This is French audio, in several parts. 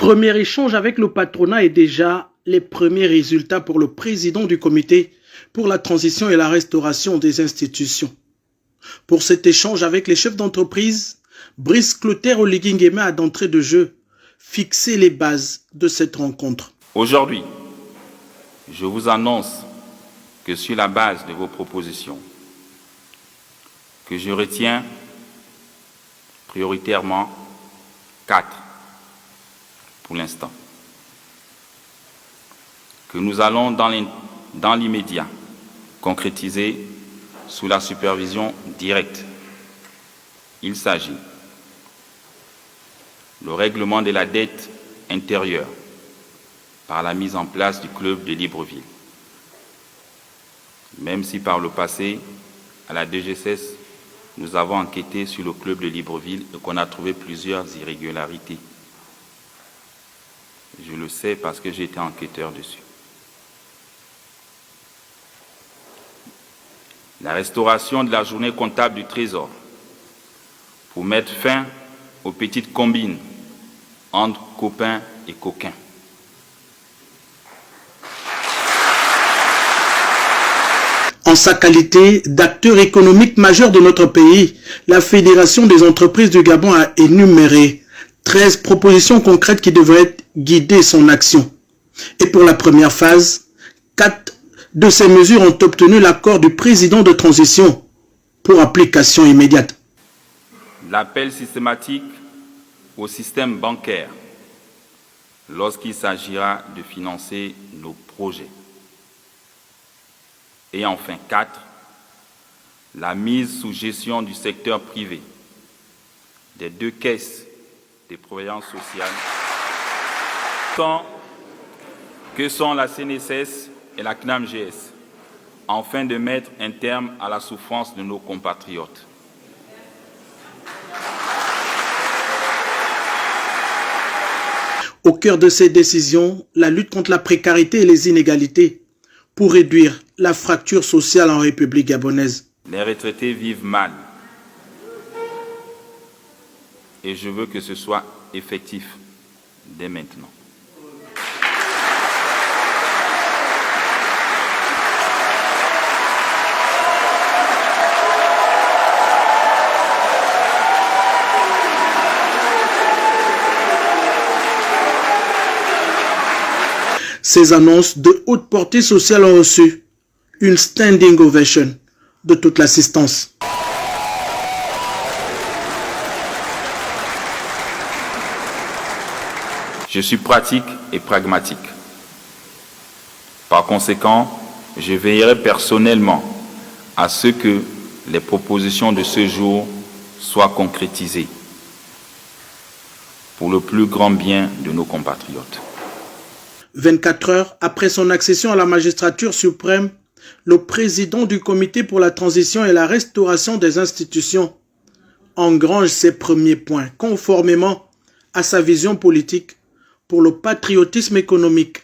Premier échange avec le patronat et déjà les premiers résultats pour le président du comité pour la transition et la restauration des institutions. Pour cet échange avec les chefs d'entreprise, Brice Clotaire Oligui Nguema a d'entrée de jeu fixé les bases de cette rencontre. Aujourd'hui, je vous annonce que sur la base de vos propositions, que je retiens prioritairement 4 pour l'instant, que nous allons dans l'immédiat concrétiser sous la supervision directe. Il s'agit le règlement de la dette intérieure par la mise en place du club de Libreville. Même si par le passé, à la DGSS, nous avons enquêté sur le club de Libreville et qu'on a trouvé plusieurs irrégularités. Je le sais parce que j'ai été enquêteur dessus. La restauration de la journée comptable du Trésor pour mettre fin aux petites combines entre copains et coquins. En sa qualité d'acteur économique majeur de notre pays, la Fédération des entreprises du Gabon a énuméré 13 propositions concrètes qui devraient guider son action. Et pour la première phase, 4 de ces mesures ont obtenu l'accord du président de transition pour application immédiate. L'appel systématique au système bancaire lorsqu'il s'agira de financer nos projets. Et enfin 4, la mise sous gestion du secteur privé des 2 caisses de prévoyance sociale que sont la CNSS et la CNAMGS, afin de mettre un terme à la souffrance de nos compatriotes. Au cœur de ces décisions, la lutte contre la précarité et les inégalités pour réduire la fracture sociale en République gabonaise. Les retraités vivent mal et je veux que ce soit effectif dès maintenant. Ces annonces de haute portée sociale ont reçu une standing ovation de toute l'assistance. Je suis pratique et pragmatique. Par conséquent, je veillerai personnellement à ce que les propositions de ce jour soient concrétisées pour le plus grand bien de nos compatriotes. 24 heures après son accession à la magistrature suprême, le président du comité pour la transition et la restauration des institutions engrange ses premiers points, conformément à sa vision politique pour le patriotisme économique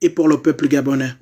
et pour le peuple gabonais.